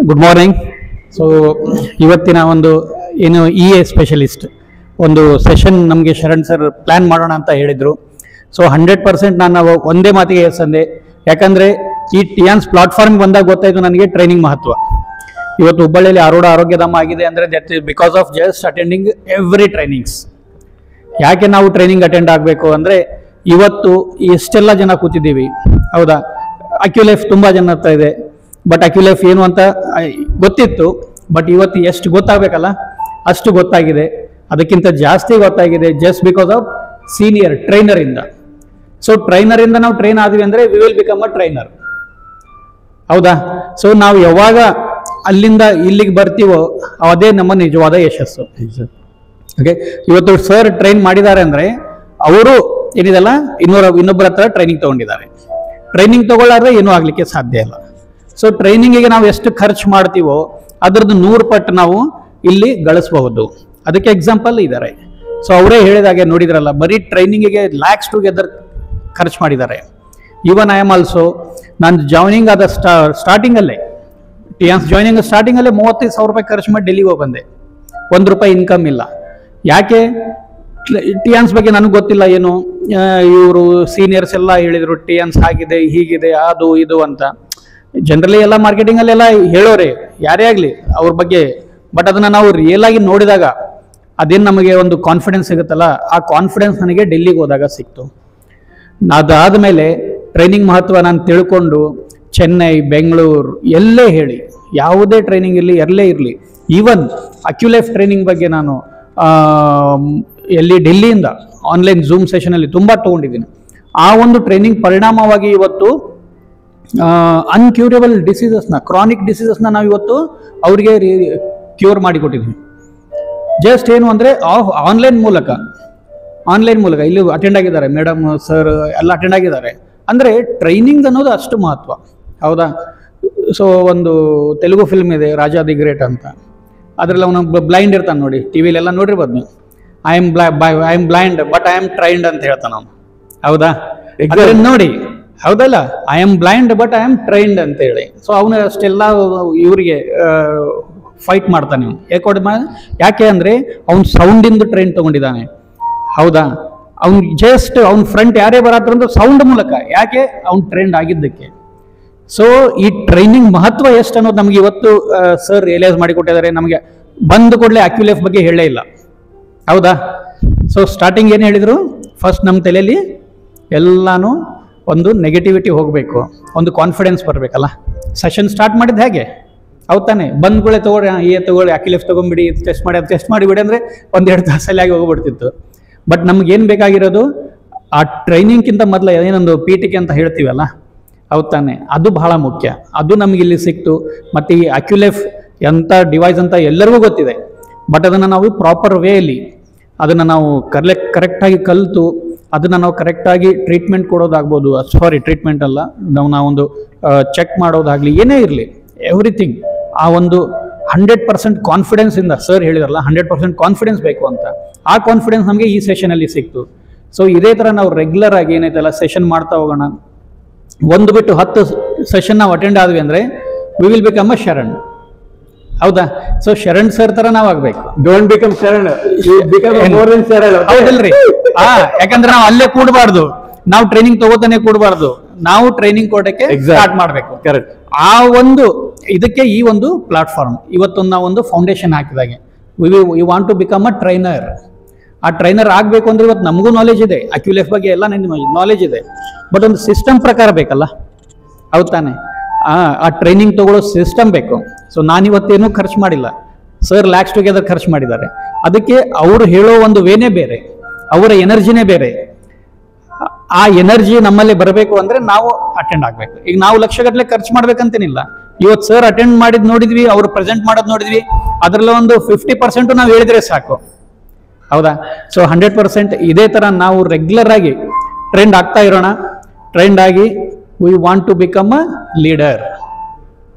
Good morning. So ಇವತ್ತಿನ ಒಂದು ಏನು EA ಸ್ಪೆಷಲಿಸ್ಟ್ ಒಂದು ಸೆಷನ್ ನಮಗೆ ಶರಣ್ ಸರ್ ಪ್ಲ್ಯಾನ್ ಮಾಡೋಣ ಅಂತ ಹೇಳಿದರು. ಸೊ 100% ನಾನು ಒಂದೇ ಮಾತಿಗೆ ಎಸ್ ಅಂದೆ. ಯಾಕಂದರೆ ಈ ಟಿಯಾನ್ಸ್ ಪ್ಲಾಟ್ಫಾರ್ಮ್ ಬಂದಾಗ ಗೊತ್ತಾಯಿತು ನನಗೆ ಟ್ರೈನಿಂಗ್ ಮಹತ್ವ. ಇವತ್ತು ಹುಬ್ಬಳ್ಳಿಯಲ್ಲಿ ಆರೋಢ ಆರೋಗ್ಯಧಾಮ ಆಗಿದೆ ಅಂದರೆ that is because of just attending every trainings. ಯಾಕೆ ನಾವು ಟ್ರೈನಿಂಗ್ ಅಟೆಂಡ್ ಆಗಬೇಕು ಅಂದರೆ ಇವತ್ತು ಎಷ್ಟೆಲ್ಲ ಜನ ಕೂತಿದ್ದೀವಿ, ಹೌದಾ? ಅಕ್ಯುಲೈಫ್ ತುಂಬ ಜನ ಹತ್ರ ಇದೆ, ಬಟ್ ಅಕ್ಯುಲೈಫ್ ಏನು ಅಂತ ಗೊತ್ತಿತ್ತು, ಬಟ್ ಇವತ್ತು ಎಷ್ಟು ಗೊತ್ತಾಗಬೇಕಲ್ಲ ಅಷ್ಟು ಗೊತ್ತಾಗಿದೆ. ಅದಕ್ಕಿಂತ ಜಾಸ್ತಿ ಗೊತ್ತಾಗಿದೆ ಜಸ್ಟ್ ಬಿಕಾಸ್ ಆಫ್ ಸೀನಿಯರ್ ಟ್ರೈನರಿಂದ. ಸೊ ಟ್ರೈನರಿಂದ ನಾವು ಟ್ರೈನ್ ಆದ್ವಿ ಅಂದರೆ we will become a trainer, ಹೌದಾ? ಸೊ ನಾವು ಯಾವಾಗ ಅಲ್ಲಿಂದ ಇಲ್ಲಿಗೆ ಬರ್ತೀವೋ ಅದೇ ನಮ್ಮ ನಿಜವಾದ ಯಶಸ್ಸು. ಓಕೆ, ಇವತ್ತು ಸರ್ ಟ್ರೈನ್ ಮಾಡಿದ್ದಾರೆ ಅಂದರೆ ಅವರು ಏನಿದೆಲ್ಲ ಇನ್ನೊಬ್ಬರ ಹತ್ರ ಟ್ರೈನಿಂಗ್ ತಗೊಂಡಿದ್ದಾರೆ. ಟ್ರೈನಿಂಗ್ ತಗೊಳ್ಳಾದ್ರೆ ಏನೂ ಆಗಲಿಕ್ಕೆ ಸಾಧ್ಯ ಇಲ್ಲ. ಸೊ ಟ್ರೈನಿಂಗಿಗೆ ನಾವು ಎಷ್ಟು ಖರ್ಚು ಮಾಡ್ತೀವೋ ಅದರದ್ದು 100 ಪಟ್ಟು ನಾವು ಇಲ್ಲಿ ಗಳಿಸಬಹುದು. ಅದಕ್ಕೆ ಎಕ್ಸಾಂಪಲ್ ಇದ್ದಾರೆ. ಸೊ ಅವರೇ ಹೇಳಿದಾಗೆ ನೋಡಿದ್ರಲ್ಲ, ಬರೀ ಟ್ರೈನಿಂಗಿಗೆ ಲ್ಯಾಕ್ಸ್ ಟುಗೆದರ್ ಖರ್ಚು ಮಾಡಿದ್ದಾರೆ. ಈವನ್ ಐ ಆಮ್ ಆಲ್ಸೋ, ನಾನು ಜಾಯ್ನಿಂಗ್ ಆದ ಸ್ಟಾರ್ಟಿಂಗಲ್ಲೇ ಟಿಯಾನ್ಸ್ ಜಾಯ್ನಿಂಗ್ ಸ್ಟಾರ್ಟಿಂಗಲ್ಲೇ 35,000 ರೂಪಾಯಿ ಖರ್ಚು ಮಾಡಿ ಡೆಲ್ಲಿಗೆ ಹೋಗಿ ಬಂದೆ. ₹1 ಇನ್ಕಮ್ ಇಲ್ಲ. ಯಾಕೆ? ಟಿಯಾನ್ಸ್ ಬಗ್ಗೆ ನನಗೆ ಗೊತ್ತಿಲ್ಲ ಏನು. ಇವರು ಸೀನಿಯರ್ಸ್ ಎಲ್ಲ ಹೇಳಿದರು ಟಿಯಾನ್ಸ್ ಆಗಿದೆ, ಹೀಗಿದೆ, ಅದು ಇದು ಅಂತ. ಜನರಲಿ ಎಲ್ಲ ಮಾರ್ಕೆಟಿಂಗಲ್ಲೆಲ್ಲ ಹೇಳೋರೆ, ಯಾರೇ ಆಗಲಿ ಅವ್ರ ಬಗ್ಗೆ. ಬಟ್ ಅದನ್ನು ನಾವು ರಿಯಲ್ ಆಗಿ ನೋಡಿದಾಗ ಅದೇನು ನಮಗೆ ಒಂದು ಕಾನ್ಫಿಡೆನ್ಸ್ ಸಿಗುತ್ತಲ್ಲ, ಆ ಕಾನ್ಫಿಡೆನ್ಸ್ ನನಗೆ ಡೆಲ್ಲಿಗೆ ಹೋದಾಗ ಸಿಕ್ತು. ಅದಾದ ಮೇಲೆ ಟ್ರೈನಿಂಗ್ ಮಹತ್ವ ನಾನು ತಿಳ್ಕೊಂಡು ಚೆನ್ನೈ, ಬೆಂಗಳೂರು ಎಲ್ಲೇ ಹೇಳಿ, ಯಾವುದೇ ಟ್ರೈನಿಂಗ್ ಇರಲಿ, ಎಲ್ಲೇ ಇರಲಿ, ಈವನ್ ಅಕ್ಯುಲೈಫ್ ಟ್ರೈನಿಂಗ್ ಬಗ್ಗೆ ನಾನು ಡೆಲ್ಲಿಯಿಂದ ಆನ್ಲೈನ್ ಝೂಮ್ ಸೆಷನಲ್ಲಿ ತುಂಬ ತೊಗೊಂಡಿದ್ದೀನಿ. ಆ ಒಂದು ಟ್ರೈನಿಂಗ್ ಪರಿಣಾಮವಾಗಿ ಇವತ್ತು ಅನ್ಕ್ಯೂರಬಲ್ ಡಿಸೀಸಸ್ನ, ಕ್ರಾನಿಕ್ ಡಿಸೀಸಸ್ನ ನಾವು ಇವತ್ತು ಅವರಿಗೆ ಕ್ಯೂರ್ ಮಾಡಿಕೊಟ್ಟಿದ್ದೀವಿ. ಜಸ್ಟ್ ಏನು ಅಂದರೆ ಆನ್ಲೈನ್ ಮೂಲಕ ಇಲ್ಲಿ ಅಟೆಂಡ್ ಆಗಿದ್ದಾರೆ, ಮೇಡಮ್ ಸರ್ ಎಲ್ಲ ಅಟೆಂಡ್ ಆಗಿದ್ದಾರೆ. ಅಂದರೆ ಟ್ರೈನಿಂಗ್ ಅನ್ನೋದು ಅಷ್ಟು ಮಹತ್ವ, ಹೌದಾ? ಸೊ ಒಂದು ತೆಲುಗು ಫಿಲ್ಮ್ ಇದೆ ರಾಜಾ ದಿ ಗ್ರೇಟ್ ಅಂತ. ಅದರಲ್ಲಿ ಅವನು ಬ್ಲೈಂಡ್ ಇರ್ತಾನೆ ನೋಡಿ, ಟಿವಿಲೆಲ್ಲ ನೋಡಿರ್ಬೋದು ನೀವು. I am blind but I am trained ಅಂತ ಹೇಳ್ತಾನೆ ಅವನು, ಹೌದಾ? ನೋಡಿ, ಹೌದಲ್ಲ? I am blind but I am trained ಅಂತ ಹೇಳಿ. ಸೊ ಅವನು ಅಷ್ಟೆಲ್ಲ ಇವರಿಗೆ ಫೈಟ್ ಮಾಡ್ತಾನೆ ಅವನು. ಯಾಕೆ ಅಂದರೆ ಅವ್ನು ಸೌಂಡಿಂದ ಟ್ರೈನ್ ತಗೊಂಡಿದ್ದಾನೆ, ಹೌದಾ? ಅವ್ನು ಜಸ್ಟ್ ಅವ್ನ ಫ್ರಂಟ್ ಯಾರೇ ಬರತ್ತಂದ್ರೆ ಸೌಂಡ್ ಮೂಲಕ. ಯಾಕೆ? ಅವ್ನು ಟ್ರೈನ್ಡ್ ಆಗಿದ್ದಕ್ಕೆ. ಸೊ ಈ ಟ್ರೈನಿಂಗ್ ಮಹತ್ವ ಎಷ್ಟು ಅನ್ನೋದು ನಮ್ಗೆ ಇವತ್ತು ಸರ್ ರಿಯಲೈಸ್ ಮಾಡಿಕೊಟ್ಟಿದ್ದಾರೆ. ನಮಗೆ ಬಂದ ಕೂಡಲೇ ಅಕ್ಯುಲೈಫ್ ಬಗ್ಗೆ ಹೇಳೇ ಇಲ್ಲ, ಹೌದಾ? ಸೊ ಸ್ಟಾರ್ಟಿಂಗ್ ಏನು ಹೇಳಿದರು, ಫಸ್ಟ್ ನಮ್ಮ ತಲೆಯಲ್ಲಿ ಎಲ್ಲಾನು ಒಂದು ನೆಗೆಟಿವಿಟಿ ಹೋಗಬೇಕು, ಒಂದು ಕಾನ್ಫಿಡೆನ್ಸ್ ಬರಬೇಕಲ್ಲ. ಸೆಷನ್ ಸ್ಟಾರ್ಟ್ ಮಾಡಿದ್ದು ಹೇಗೆ, ಹೌದು ತಾನೆ? ಬಂದ್ಗಳೇ ತಗೊಳ್ಳಿ ಅಕ್ಯುಲೈಫ್ ತೊಗೊಂಬಿಡಿ, ಟೆಸ್ಟ್ ಮಾಡಿಬಿಡಿ ಅಂದರೆ 1-2 ತಾಸಲ್ಲಿ ಆಗಿ ಹೋಗ್ಬಿಡ್ತಿತ್ತು. ಬಟ್ ನಮ್ಗೇನು ಬೇಕಾಗಿರೋದು, ಆ ಟ್ರೈನಿಂಗ್ಗಿಂತ ಮೊದಲು ಏನೊಂದು ಪೀಟಿಕೆ ಅಂತ ಹೇಳ್ತೀವಲ್ಲ, ಹೌದು ತಾನೆ? ಅದು ಬಹಳ ಮುಖ್ಯ. ಅದು ನಮಗಿಲ್ಲಿ ಸಿಕ್ತು. ಮತ್ತು ಈ ಅಕ್ಯುಲೈಫ್ ಎಂಥ ಡಿವೈಸ್ ಅಂತ ಎಲ್ಲರಿಗೂ ಗೊತ್ತಿದೆ. ಬಟ್ ಅದನ್ನು ನಾವು ಪ್ರಾಪರ್ ವೇಯಲ್ಲಿ ಅದನ್ನು ನಾವು ಕರೆಕ್ಟಾಗಿ ಕಲಿತು ಅದನ್ನು ನಾವು ಕರೆಕ್ಟಾಗಿ ಟ್ರೀಟ್ಮೆಂಟ್ ಕೊಡೋದಾಗ್ಬೋದು. ಟ್ರೀಟ್ಮೆಂಟ್ ಅಲ್ಲ, ನಾವೊಂದು ಚೆಕ್ ಮಾಡೋದಾಗಲಿ, ಏನೇ ಇರಲಿ, ಎವ್ರಿಥಿಂಗ್ ಆ ಒಂದು 100% ಕಾನ್ಫಿಡೆನ್ಸಿಂದ. ಸರ್ ಹೇಳಿದಾರಲ್ಲ 100% ಕಾನ್ಫಿಡೆನ್ಸ್ ಬೇಕು ಅಂತ. ಆ ಕಾನ್ಫಿಡೆನ್ಸ್ ನಮಗೆ ಈ ಸೆಷನಲ್ಲಿ ಸಿಕ್ತು. ಸೊ ಇದೇ ಥರ ನಾವು ರೆಗ್ಯುಲರ್ ಆಗಿ ಏನೈತಲ್ಲ ಸೆಷನ್ ಮಾಡ್ತಾ ಹೋಗೋಣ. ಒಂದು ಬಿಟ್ಟು 10 ಸೆಷನ್ ನಾವು ಅಟೆಂಡ್ ಆದ್ವಿ ಅಂದರೆ ವಿ ವಿಲ್ ಬಿಕಮ್ ಅ ಶರಣ್, ಹೌದಾ? ಸೊ ಶರಣ್ ಸರ್ ತರ ನಾವ್ ಆಗ್ಬೇಕು. Don't become Sharan, become more than Sharan. ಹೌದಲ್ರಿ? ಯಾಕಂದ್ರೆ ನಾವು ಅಲ್ಲೇ ಕೂಡಬಾರ್ದು, ನಾವು ಟ್ರೈನಿಂಗ್ ತಗೋತಾನೆ ಕೂಡಬಾರ್ದು, ನಾವು ಟ್ರೈನಿಂಗ್ ಕೊಡಕ್ಕೆ ಸ್ಟಾರ್ಟ್ ಮಾಡ್ಬೇಕು. ಕರೆಕ್ಟ್. ಆ ಒಂದು ಇದಕ್ಕೆ ಈ ಒಂದು ಪ್ಲಾಟ್ಫಾರ್ಮ್ ಇವತ್ತೊಂದು ನಾವೊಂದು ಫೌಂಡೇಶನ್ ಹಾಕಿದಾಗೆ we want to become a trainer. ಆ ಟ್ರೈನರ್ ಆಗಬೇಕು ಅಂದ್ರೆ ಇವತ್ತು ನಮಗೂ ನಾಲೆಜ್ ಇದೆ, ಅಕ್ಯುಲೈಫ್ ಬಗ್ಗೆ ಎಲ್ಲ ನಾಲೆಜ್ ಇದೆ, ಬಟ್ ಒಂದು ಸಿಸ್ಟಮ್ ಪ್ರಕಾರ ಬೇಕಲ್ಲ, ಹೌದು ತಾನೆ? ಆ ಟ್ರೈನಿಂಗ್ ತಗೊಳ್ಳೋ ಸಿಸ್ಟಮ್ ಬೇಕು. ಸೊ ನಾನಿವತ್ತೇನೂ ಖರ್ಚು ಮಾಡಿಲ್ಲ, ಸರ್ ಲ್ಯಾಕ್ಸ್ ಟುಗೆದರ್ ಖರ್ಚು ಮಾಡಿದ್ದಾರೆ. ಅದಕ್ಕೆ ಅವರು ಹೇಳೋ ಒಂದು ವೇನೇ ಬೇರೆ, ಅವರ ಎನರ್ಜಿನೇ ಬೇರೆ. ಆ ಎನರ್ಜಿ ನಮ್ಮಲ್ಲಿ ಬರಬೇಕು ಅಂದ್ರೆ ನಾವು ಅಟೆಂಡ್ ಆಗ್ಬೇಕು. ಈಗ ನಾವು ಲಕ್ಷಗಟ್ಟಲೆ ಖರ್ಚು ಮಾಡ್ಬೇಕಂತೇನಿಲ್ಲ. ಇವತ್ತು ಸರ್ ಅಟೆಂಡ್ ಮಾಡಿದ್ ನೋಡಿದ್ವಿ, ಅವ್ರು ಪ್ರೆಸೆಂಟ್ ಮಾಡೋದು ನೋಡಿದ್ವಿ, ಅದರಲ್ಲಿ ಒಂದು 50% ನಾವು ಹೇಳಿದ್ರೆ ಸಾಕು, ಹೌದಾ? ಸೊ 100% ಇದೇ ತರ ನಾವು ರೆಗ್ಯುಲರ್ ಆಗಿ ಟ್ರೆಂಡ್ ಆಗ್ತಾ ಇರೋಣ. ಟ್ರೆಂಡ್ ಆಗಿ we want to become a leader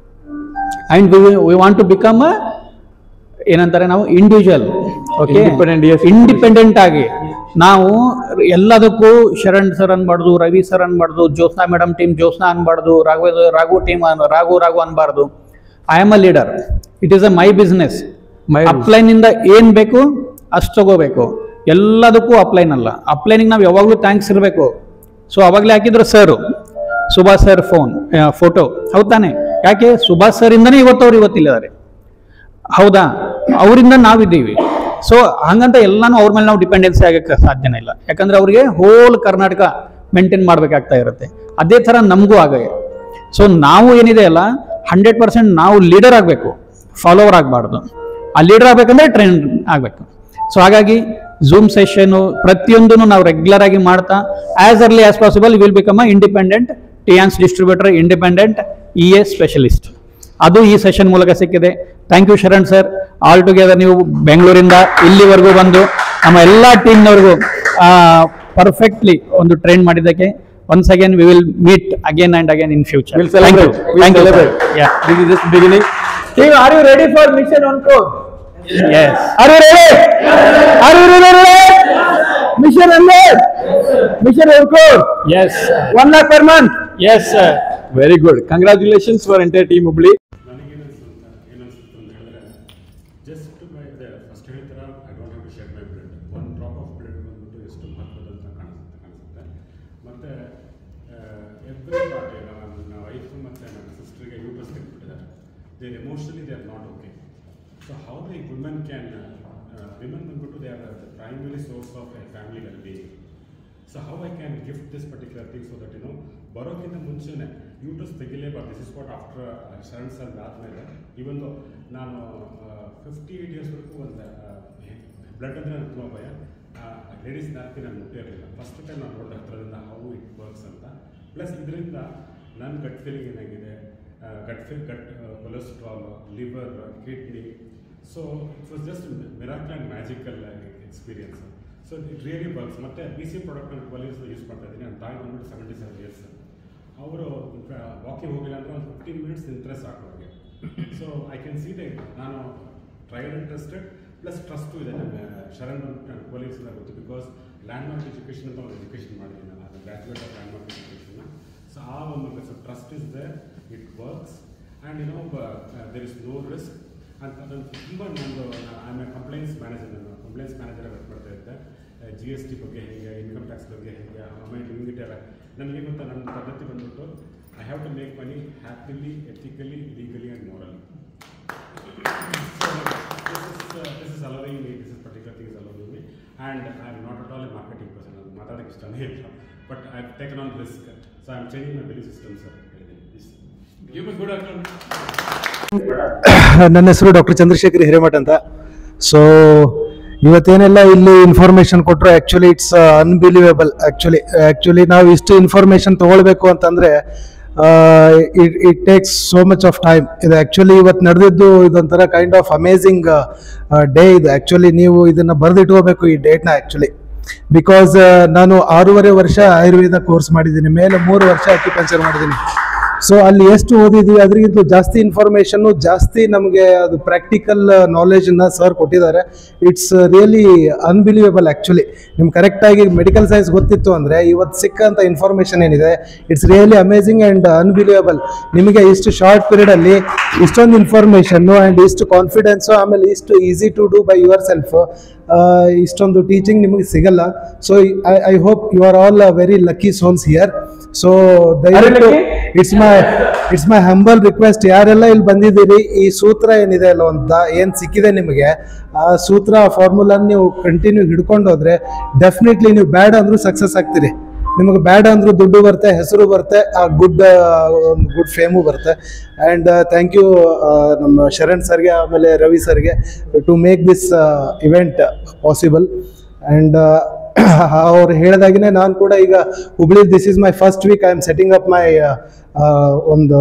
and we want to become a ಏನಂತಾರೆ ನಾವು ಇಂಡಿವಿಜುವಲ್. ಓಕೆ, ಇಂಡಿಪೆಂಡೆಂಟ್ ಆಗಿ ನಾವು ಎಲ್ಲದಕ್ಕೂ ಶರಣ್ ಸರ್ ಅನ್ಬಾರ್ದು, ರವಿ ಸರ್ ಅನ್ಬಾರ್ದು, ಜ್ಯೋತ್ಸ್ನಾ ಮೇಡಮ್ ಟೀಮ್ ಜ್ಯೋತ್ಸ್ನಾ ಅನ್ಬಾರ್ದು, ರಾಘು ಟೀಮ್ ರಾಘು ಅನ್ಬಾರ್ದು. I am a leader, it is a my business. Upline ಇಂದ ಏನ್ ಬೇಕು ಅಷ್ಟು ತಗೋಬೇಕು, ಎಲ್ಲದಕ್ಕೂ ಅಪ್ಲೈನ್ ಅಲ್ಲ. ಅಪ್ಲೈನಿಗೆ ನಾವು ಯಾವಾಗಲೂ ಥ್ಯಾಂಕ್ಸ್ ಇರಬೇಕು. ಸೊ ಅವಾಗಲೇ ಹಾಕಿದ್ರು ಸರ್ ಸುಭಾಷ್ ಸರ್ ಫೋಟೋ, ಹೌದ್ ತಾನೆ? ಯಾಕೆ ಸುಭಾಷ್ ಸರ್ ಇಂದನೇ ಅವ್ರು ಇವತ್ತಿಲ್ಲಿದ್ದಾರೆ, ಹೌದಾ? ಅವರಿಂದ ನಾವಿದ್ದೀವಿ. ಸೊ ಹಂಗಂತ ಎಲ್ಲಾನು ಅವ್ರ ಮೇಲೆ ನಾವು ಡಿಪೆಂಡೆನ್ಸಿ ಆಗಕ್ಕೆ ಸಾಧ್ಯನೇ ಇಲ್ಲ. ಯಾಕಂದ್ರೆ ಅವ್ರಿಗೆ ಹೋಲ್ ಕರ್ನಾಟಕ ಮೇಂಟೈನ್ ಮಾಡ್ಬೇಕಾಗ್ತಾ ಇರುತ್ತೆ. ಅದೇ ತರ ನಮಗೂ ಆಗಿದೆ. ಸೊ ನಾವು ಏನಿದೆ ಅಲ್ಲ 100% ನಾವು ಲೀಡರ್ ಆಗಬೇಕು, ಫಾಲೋವರ್ ಆಗಬಾರ್ದು. ಆ ಲೀಡರ್ ಆಗ್ಬೇಕಂದ್ರೆ ಟ್ರೆಂಡ್ ಆಗಬೇಕು. ಸೊ ಹಾಗಾಗಿ ಝೂಮ್ ಸೆಷನ್ ಪ್ರತಿಯೊಂದನ್ನು ನಾವು ರೆಗ್ಯುಲರ್ ಆಗಿ ಮಾಡ್ತಾ as early as possible will become a independent Tiens distributor, independent EA specialist. ಅದು ಈ ಸೆಷನ್ ಮೂಲಕ ಸಿಕ್ಕಿದೆ. Thank you Sharan sir. All together ನೀವು ಬೆಂಗಳೂರಿಂದ ಇಲ್ಲಿವರೆಗೂ ಬಂದು ನಮ್ಮ ಎಲ್ಲ ಟೀಮ್ನವ್ರಿಗೂ ಪರ್ಫೆಕ್ಟ್ಲಿ ಒಂದು ಟ್ರೈನ್ ಮಾಡಿದ್ದಕ್ಕೆ once again we will meet again and again in future. We'll celebrate. Thank you. Yeah, this is just beginning. Team, are you ready for mission on crore? Yes. Are you ready? Are you ready? Mission on crore. Mission on crore. Yes. 1 lakh per month. Yes sir. Very good. Congratulations for entire team Hubli. Just by the first ಹೇಳಿದ I don't have to shed my blood. One drop of blood ಬಂದ್ಬಿಟ್ಟು ಎಷ್ಟು ಮಹತ್ವದಂತ ಕಾಣಿಸುತ್ತೆ. ಮತ್ತೆ every party ನನ್ನ wife ಮತ್ತು ನನ್ನ ಸಿಸ್ಟರ್ಗೆ uterus ತೆಗೆದುಬಿಟ್ಟಿದ್ದಾರೆ. They emotionally they are not okay. So how the women can women ಬಂದ್ಬಿಟ್ಟು they are the primary source of a family well being. So how I can gift this particular thing so that ಬರೋಕ್ಕಿಂತ ಮುಂಚೆನೆ uterus ತೆಗಿಲೇಬಾರ್ದು. This is what after Sharan sir ಆದಮೇಲೆ ಇವೊಂದು ನಾನು 58 ಇಯರ್ಸ್ವರೆಗೂ ಒಂದು blood ಅಂದರೆ ನನಗೆ ತುಂಬ ಭಯ. ಲೇಡೀಸ್ ನ್ಯಾಪ್ಕಿನ್ ನಾನು ಮುಟ್ಟೇ ಇರಲಿಲ್ಲ. ಫಸ್ಟ್ ಟೈಮ್ ನಾನು ನೋಡಿದೆ ಹತ್ರದಿಂದ ಹೌ ಇಟ್ ವರ್ಕ್ಸ್ ಅಂತ. ಪ್ಲಸ್ ಇದರಿಂದ ನನ್ನ ಗಟ್ ಫೀಲಿಂಗ್ ಏನಾಗಿದೆ, gut cholesterol, liver, kidney. So it was just miracle and magical experience. So it really works. ಮತ್ತು BC ಪ್ರಾಡಕ್ಟ್ ನಾನು 12 ಇಯರ್ಸ್ ಯೂಸ್ ಮಾಡ್ತಾ ಇದ್ದೀನಿ. ನನ್ನ ತಾಯಿ ಬಂದ್ಬಿಟ್ಟು 77 ಇಯರ್ಸ್. ಅವರು ವಾಕಿಂಗ್ ಹೋಗಿಲ್ಲ ಅಂದರೆ ಒಂದು 15 ಮಿನಿಟ್ಸ್ ನಿಂತರೆ ಸಾಕು ಅವ್ರಿಗೆ. So I can see that ನಾನು tried and tested plus trust ಇದೆ. ನನ್ನ ಶರಣ್ ನನ್ನ ಕೊಲೀಗ್ಸ್ನ ಗೊತ್ತು. ಬಿಕಾಸ್ ಲ್ಯಾಂಡ್ಮಾರ್ಕ್ ಎಜುಕೇಷನ್ ಅಂತ ಒಂದು ಎಜುಕೇಷನ್ ಮಾಡಿದ್ದೀನಿ ನಾನು. ಅದು ಗ್ರ್ಯಾಜುಯೇಟ್ ಆಫ್ ಲ್ಯಾಂಡ್ಮಾರ್ಕ್ ಎಜುಕೇಷನ್ನ. ಸೊ ಆ ಒಂದು so trust is there, it works and there is no risk ಅಂತ. ಅದನ್ನು ತುಂಬ ನಂದು I am a complaints manager. ನಾನು ಕಂಪ್ಲೇಂಟ್ಸ್ ಮ್ಯಾನೇಜರ್ ವರ್ಕ್ ಮಾಡ್ತಾ ಇದ್ದೆ. GST ಬಗ್ಗೆ ಹೇಗೆ, ಇನ್ಕಮ್ ಟ್ಯಾಕ್ಸ್ ಬಗ್ಗೆ ಹೇಗೆ, ಆಮೇಲೆ ಲಿಮಿಟ್ ಎಲ್ಲ ನನಗೆ ಗೊತ್ತಾ. ನನ್ನ ಪದ್ಧತಿ ಬಂದ್ಬಿಟ್ಟು I have to make money happily, ethically, legally and morally. This is allowing me, this is particular thing is allowing me, and I am not at all a marketing person. ನಾನು ಮಾತಾಡೋಕ್ಕೆ ಇಷ್ಟನೇ ಇಲ್ಲ, but I have taken on risk. So I am changing my belief system sir. Give me good afternoon. ನನ್ನ ಹೆಸರು doctor Chandrashekhar Hiremath ಅಂತ. So ಇವತ್ತೇನೆಲ್ಲ ಇಲ್ಲಿ information ಕೊಟ್ಟರು, actually it's unbelievable. Actually ನಾವು ಇಷ್ಟು ಇನ್ಫಾರ್ಮೇಶನ್ ತೊಗೊಳ್ಬೇಕು ಅಂತಂದರೆ it takes so much of time. ಇದು ಆ್ಯಕ್ಚುಲಿ ಇವತ್ತು ನಡೆದಿದ್ದು ಇದೊಂಥರ ಕೈಂಡ್ ಆಫ್ ಅಮೇಝಿಂಗ್ ಡೇ ಇದು. ಆ್ಯಕ್ಚುಲಿ ನೀವು ಇದನ್ನು ಬರೆದಿಟ್ಕೋಬೇಕು ಈ ಡೇಟ್ನ. ಆ್ಯಕ್ಚುಲಿ ಬಿಕಾಸ್ ನಾನು 6.5 ವರ್ಷ ಆಯುರ್ವೇದ ಕೋರ್ಸ್ ಮಾಡಿದ್ದೀನಿ, ಮೇಲೆ 3 ವರ್ಷ ಅಕ್ಯುಪಂಕ್ಚರ್ ಮಾಡಿದ್ದೀನಿ. ಸೊ ಅಲ್ಲಿ ಎಷ್ಟು ಓದಿದ್ದೀವಿ ಅದಕ್ಕಿಂತ ಜಾಸ್ತಿ ಇನ್ಫಾರ್ಮೇಷನ್ನು, ಜಾಸ್ತಿ ನಮಗೆ ಅದು ಪ್ರಾಕ್ಟಿಕಲ್ ನಾಲೆಜನ್ನು ಸರ್ ಕೊಟ್ಟಿದ್ದಾರೆ. It's really unbelievable. ಆ್ಯಕ್ಚುಲಿ ನಿಮ್ಗೆ ಕರೆಕ್ಟಾಗಿ ಮೆಡಿಕಲ್ ಸೈನ್ಸ್ ಗೊತ್ತಿತ್ತು ಅಂದರೆ ಇವತ್ತು ಸಿಕ್ಕಂಥ ಇನ್ಫಾರ್ಮೇಷನ್ ಏನಿದೆ it's really amazing and unbelievable. ನಿಮಗೆ ಇಷ್ಟು ಶಾರ್ಟ್ ಪೀರಿಯಡಲ್ಲಿ ಇಷ್ಟೊಂದು ಇನ್ಫಾರ್ಮೇಷನ್ನು ಆ್ಯಂಡ್ ಇಷ್ಟು ಕಾನ್ಫಿಡೆನ್ಸು, ಆಮೇಲೆ ಇಷ್ಟು easy to do by yourself, ಇಷ್ಟೊಂದು ಟೀಚಿಂಗ್ ನಿಮಗೆ ಸಿಗಲ್ಲ. So I hope you are all very lucky sons here. So ದಯವಿಟ್ಟು ಇಟ್ಸ್ ಮೈ ಹಂಬಲ್ ರಿಕ್ವೆಸ್ಟ್, ಯಾರೆಲ್ಲ ಇಲ್ಲಿ ಬಂದಿದ್ದೀರಿ, ಈ ಸೂತ್ರ ಏನಿದೆ ಅಲ್ಲ ಅಂತ ಏನು ಸಿಕ್ಕಿದೆ ನಿಮಗೆ, ಆ ಸೂತ್ರ ಫಾರ್ಮುಲಾ ನೀವು ಕಂಟಿನ್ಯೂ ಹಿಡ್ಕೊಂಡು ಹೋದ್ರೆ ಡೆಫಿನೆಟ್ಲಿ ನೀವು ಬ್ಯಾಡ ಅಂದ್ರೂ ಸಕ್ಸಸ್ ಆಗ್ತೀರಿ. ನಿಮಗೆ ಬ್ಯಾಡ ಅಂದ್ರೂ ದುಡ್ಡು ಬರುತ್ತೆ, ಹೆಸರು ಬರುತ್ತೆ, ಆ ಗುಡ್ ಫೇಮು ಬರುತ್ತೆ. ಆ್ಯಂಡ್ ಥ್ಯಾಂಕ್ ಯು ನಮ್ಮ ಶರಣ್ ಸರ್ಗೆ ಆಮೇಲೆ ರವಿ ಸರ್ಗೆ to make this event possible. And ಅವ್ರು ಹೇಳಿದಾಗಿನೇ ನಾನು ಕೂಡ ಈಗ Hubli this is my first week I am setting up my ಒಂದು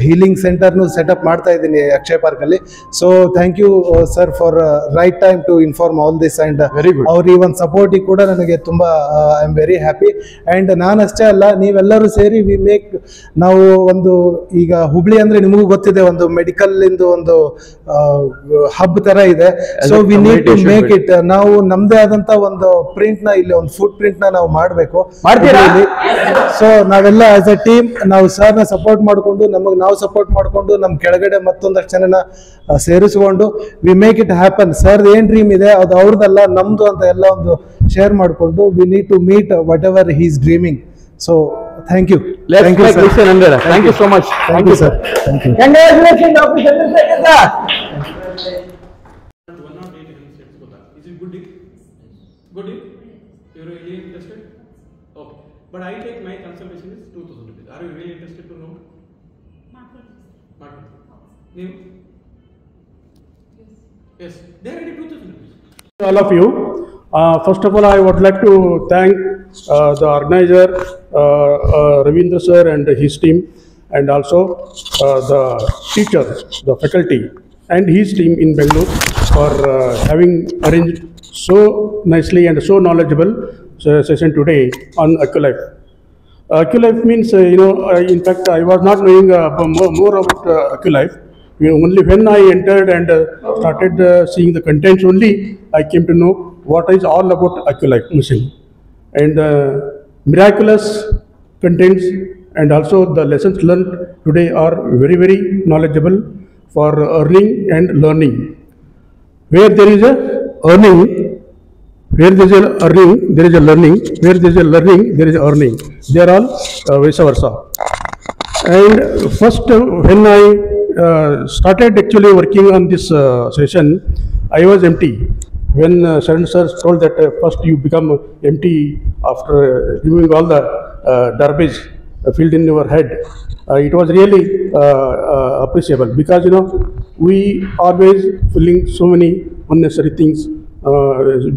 ಹೀಲಿಂಗ್ ಸೆಂಟರ್ನು ಸೆಟಪ್ ಮಾಡ್ತಾ ಇದ್ದೀನಿ ಅಕ್ಷಯ್ ಪಾರ್ಕಲ್ಲಿ. So thank you sir for right time to inform all this and Very good. ಅವ್ರ ಈ ಒಂದು ಸಪೋರ್ಟಿಗೆ ಕೂಡ ನನಗೆ ತುಂಬ I am very happy. And ನಾನಷ್ಟೇ ಅಲ್ಲ, ನೀವೆಲ್ಲರೂ ಸೇರಿ ವಿ ಮೇಕ್, ನಾವು ಒಂದು ಈಗ ಹುಬ್ಳಿ ಅಂದರೆ ನಿಮಗೂ ಗೊತ್ತಿದೆ, ಒಂದು ಮೆಡಿಕಲ್ ಇಂದು ಒಂದು ಹಬ್ ಥರ ಇದೆ. So we need to make it. ನಾವು ನಮ್ಮದೇ ಆದಂಥ ಒಂದು ಪ್ರಿಂಟ್ನ, ಇಲ್ಲಿ ಒಂದು ಫುಡ್ ಪ್ರಿಂಟ್ನ ನಾವು ಮಾಡಬೇಕು. ಮಾಡ್ತೀರಾ? ಸೊ ನಾವೆಲ್ಲ ಆಸ್ ಎ ಟೀಮ್ ನಾವು ಸರ್ನ ಸಪೋರ್ಟ್ ಮಾಡಿಕೊಂಡು, ನಮಗೆ ನಾವು ಸಪೋರ್ಟ್ ಮಾಡಿಕೊಂಡು, ನಮ್ಮ ಕೆಳಗಡೆ ಮತ್ತೊಂದಷ್ಟು ಜನನ ಸೇರಿಸ್ಕೊಂಡು we make it happen. Sir ಏನ್ ಡ್ರೀಮ್ ಇದೆ ಅದು ಅವ್ರದ್ದಲ್ಲ ನಮ್ದು ಅಂತ ಎಲ್ಲ ಒಂದು ಶೇರ್ ಮಾಡಿಕೊಂಡು we need to meet whatever he is dreaming. So thank you. Let's thank you make sir. Mission 100. Thank you so much. Thank you sir. Thank you. Congratulations, Dr. Chandrasekhar sir. 108 states ಗೊತ್ತಾ? Is it good? Good? You're really interested? Okay. But I take my consultation is 2000 rupees. Are you really interested to know? Market. You? Yes. They are ready 2000 rupees. All of you. First of all, I would like to thank the organizer, Ravindra sir and his team, and also the teachers, the faculty, and his team in Bangalore for having arranged so nicely and so knowledgeable session today on AccuLife. AccuLife means, in fact, I was not knowing more about AccuLife. Only when I entered and started seeing the contents only, I came to know what is all about AccuLife machine. And miraculous contents and also the lessons learned today are very, very knowledgeable for earning and learning. Where there is a earning, where there is a earning, there is a learning. Where there is a learning, there is a earning. They are all vice versa. And first, when I started actually working on this session, I was empty. When Sharan sir told that first you become empty after removing all the garbage filled in your head, it was really appreciable, because we always feeling so many unnecessary things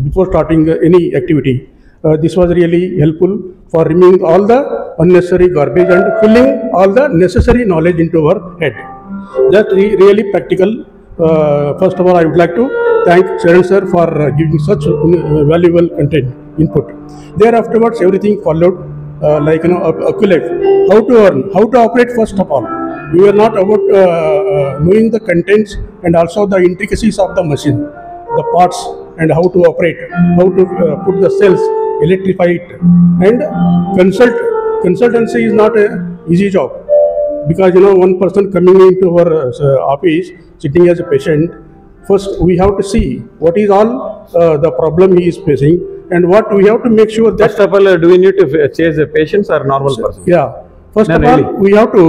before starting any activity. This was really helpful for removing all the unnecessary garbage and filling all the necessary knowledge into our head. That's really practical. First of all, I would like to thank Sharan sir for giving such valuable content input. Thereafterwards, everything followed like AccuLife. How to earn, how to operate. First of all, we were not about knowing the contents and also the intricacies of the machine, the parts, and how to operate, how to put the cells, electrify it, and consultancy is not an easy job, because one person coming into our office sitting as a patient, first we have to see what is all the problem he is facing, and what we have to make sure that First of all, do we need to chase the patients or normal person? yeah, first No, of all really. we have to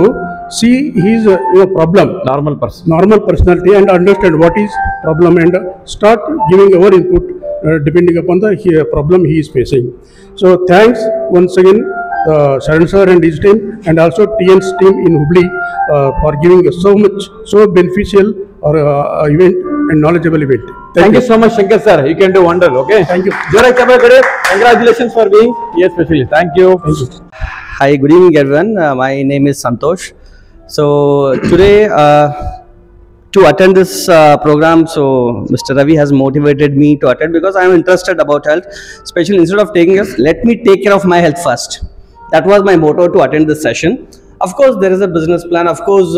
see his problem, Normal person. normal personality, and understand what is problem, and start giving our input depending upon the problem he is facing. So thanks once again Sharan sir and his team, and also TN's team in Hubli for giving us so beneficial event and knowledgeable event. Thank you so much, Shankar sir. You can do wonder. Okay. Thank you. Jorai Chapal Gade, congratulations for being here specially. Thank you. Thank you. Hi, good evening everyone. My name is Santosh. So today to attend this program, so Mr. Ravi has motivated me to attend because I am interested about health. Especially instead of taking us, let me take care of my health first. That was my motto to attend this session. Of course, there is a business plan. Of course,